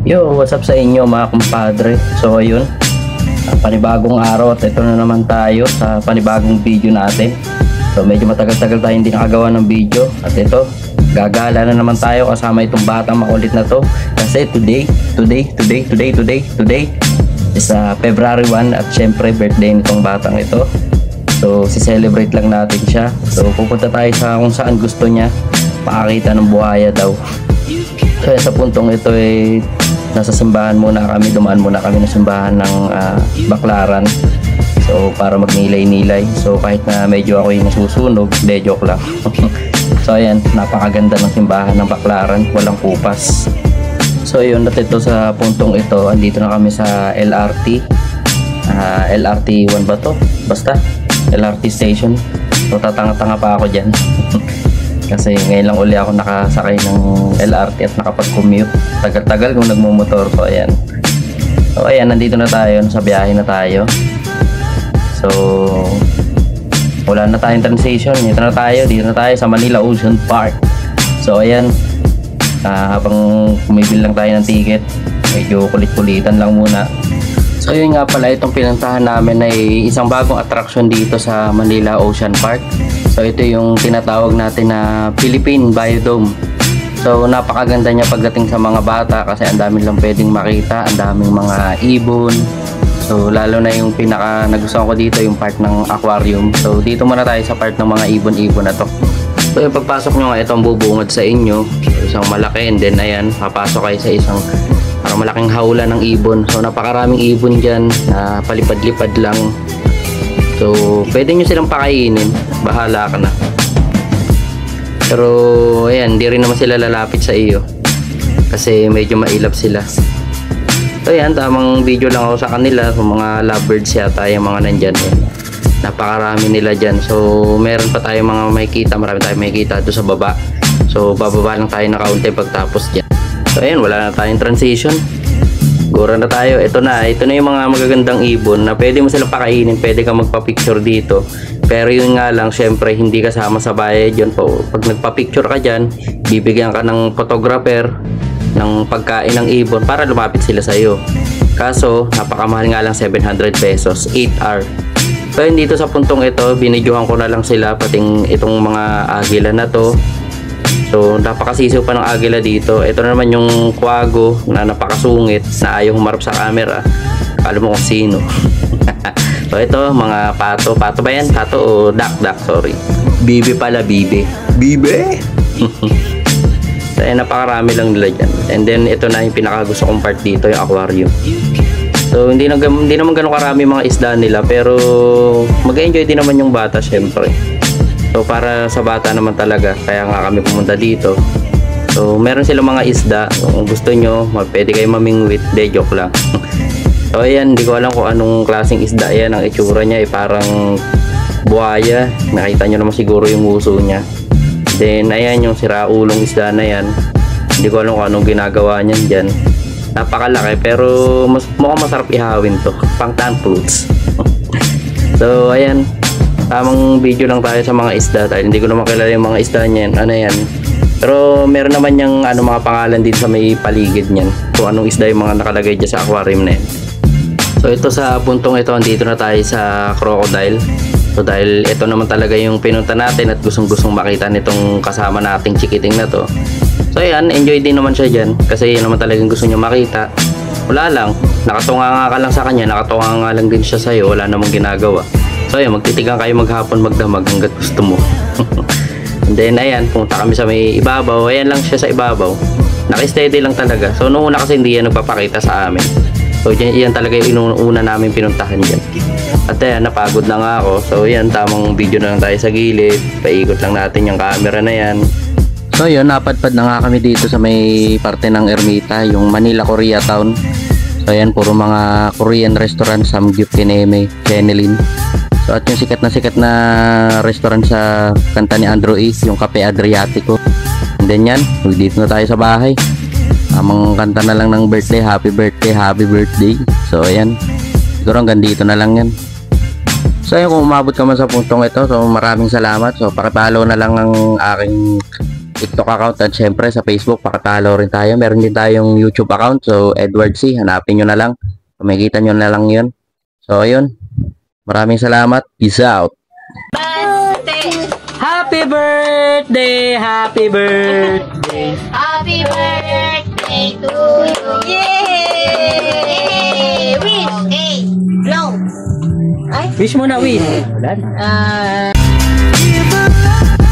Yo, what's up sa inyo mga kumpadre? So ayun, panibagong araw at ito na naman tayo sa panibagong video natin. So medyo matagal-tagal tayo hindi nakagawa ng video. At ito, gagala na naman tayo kasama itong batang makulit na to. Kasi today is February 1 at syempre birthday nitong batang ito. So si-celebrate lang natin siya. So pupunta tayo sa kung saan gusto niya makakita ng buhaya daw. So sa puntong ito ay nasa simbahan muna kami, dumaan muna kami ng simbahan ng Baklaran. So para magnilay-nilay. So kahit na medyo ako yung nasusunog, de joke lang. So ayan, napakaganda ng simbahan ng Baklaran, walang kupas. So yun, at ito sa puntong ito, andito na kami sa LRT. LRT 1 ba to? Basta LRT station. So tatanga-tanga pa ako dyan. Kasi ngayon lang uli ako nakasakay ng LRT at nakapag-commute. Tagal-tagal kung nagmumotor. So ayan. So ayan, nandito na tayo. Nasa biyahe na tayo. So wala na tayong transition. Dito na tayo. Dito na tayo sa Manila Ocean Park. So ayan. Habang kumibil lang tayo ng ticket, medyo kulit-kulitan lang muna. So yun nga pala, itong pinuntahan namin ay isang bagong attraction dito sa Manila Ocean Park. So ito yung tinatawag natin na Philippine Biodome. So napakaganda niya pagdating sa mga bata kasi ang dami lang pwedeng makita, ang daming mga ibon. So lalo na yung pinaka nagustuhan ko dito yung part ng aquarium. So dito muna tayo sa part ng mga ibon-ibon na to. So yung pagpasok nyo nga, itong bubungad sa inyo, isang malaki, and then ayan, papasok kayo sa isang parang malaking hawla ng ibon. So napakaraming ibon dyan na palipad-lipad lang. So pwede nyo silang pakainin, bahala ka na. Pero ayan, hindi rin naman sila lalapit sa iyo kasi medyo mailap sila. So ayan, tamang video lang ako sa kanila. So mga lovebirds yata yung mga nandyan. Napakarami nila dyan. So meron pa tayong mga makikita, marami tayong makikita doon sa baba. So bababa lang tayo na kaunti pagtapos dyan. So ayan, wala na tayong transition. Gura na tayo. Ito na yung mga magagandang ibon na pwede mo silang pakainin, pwede kang magpa-picture dito. Pero yun nga lang, syempre hindi kasama sa bayad yun po. Pag nagpa-picture ka dyan, bibigyan ka ng photographer ng pagkain ng ibon para lumapit sila sa iyo. Kaso napakamahal nga lang, 700 pesos 8 hour. So yun, dito sa puntong ito, binidyohan ko na lang sila, pating itong mga agila na to. So napakasisiw pa ng agila dito. Ito na naman yung kwago na napakasungit na ayaw humarap sa camera. Akala mo kung sino. So ito, mga pato. Pato ba yan? Pato o dak, sorry. Bibi pala, bibi. Bibi? So napakarami lang nila dyan. And then ito na yung pinakagusto kong part dito, yung aquarium. So hindi naman ganun karami mga isda nila, pero mag-enjoy din naman yung bata syempre. So para sa bata naman talaga, kaya nga kami pumunta dito. So meron silang mga isda, kung gusto nyo pwede kayo mamingwit, de joke lang. So ayan, hindi ko alam kung anong klaseng isda yan. Ang itsura niya ay parang buhaya. Nakita nyo naman siguro yung uso niya. Then ayan yung siraulong isda na yan. Hindi ko alam kung anong ginagawa niyan dyan. Napakalaki pero mukhang masarap ihawin to, pang tan fruits. So ayan, tamang video lang tayo sa mga isda dahil hindi ko naman kilala yung mga isda niyan. Ano yan, pero meron naman yung mga pangalan din sa may paligid niyan, kung anong isda yung mga nakalagay dyan sa aquarium na yan. So ito sa puntong ito, andito na tayo sa crocodile. So dahil ito naman talaga yung pinunta natin at gustong makita nitong kasama nating chikiting na to. So ayan, enjoy din naman siya dyan kasi yun naman talagang gusto niya makita. Wala lang, nakatunga nga ka lang sa kanya, nakatunga nga lang din siya sa'yo, wala namang ginagawa. So ayan, magtitigan kayo maghapon magdamag hanggat gusto mo. And then ayan, punta kami sa may ibabaw. Ayan lang siya sa ibabaw, naka-steady lang talaga. So noong una kasi hindi yan nagpapakita sa amin. So yan talaga yung inuuna namin pinuntahan dyan. At ayan, napagod na nga ako. So yan, tamang video na lang tayo sa gilid. Paikot lang natin yung camera na yan. So yun, napadpad na nga kami dito sa may parte ng Ermita, yung Manila Koreatown. So ayan, puro mga Korean restaurant, Samgyup, Kineme, Chenelin. So at yung sikat na restaurant sa kanta ni Andrew E, yung Cafe Adriatico. And then yan, dito na tayo sa bahay. Amang kanta na lang ng birthday, happy birthday, happy birthday. So ayan, siguro hanggang dito na lang yan. So ayun, kung umabot ka man sa puntong ito, so maraming salamat. So pakipollow na lang ang aking TikTok account at syempre sa Facebook, pakatalo rin tayo. Meron din tayong YouTube account. So, Edward C. Hanapin nyo na lang. Kumikita nyo na lang yun. So, ayun. Maraming salamat. Peace out. Birthday! Happy birthday! Happy birthday! Happy birthday to you! Yay! Wish! Okay, blow! Ay? Wish mo na, wish. Give a love.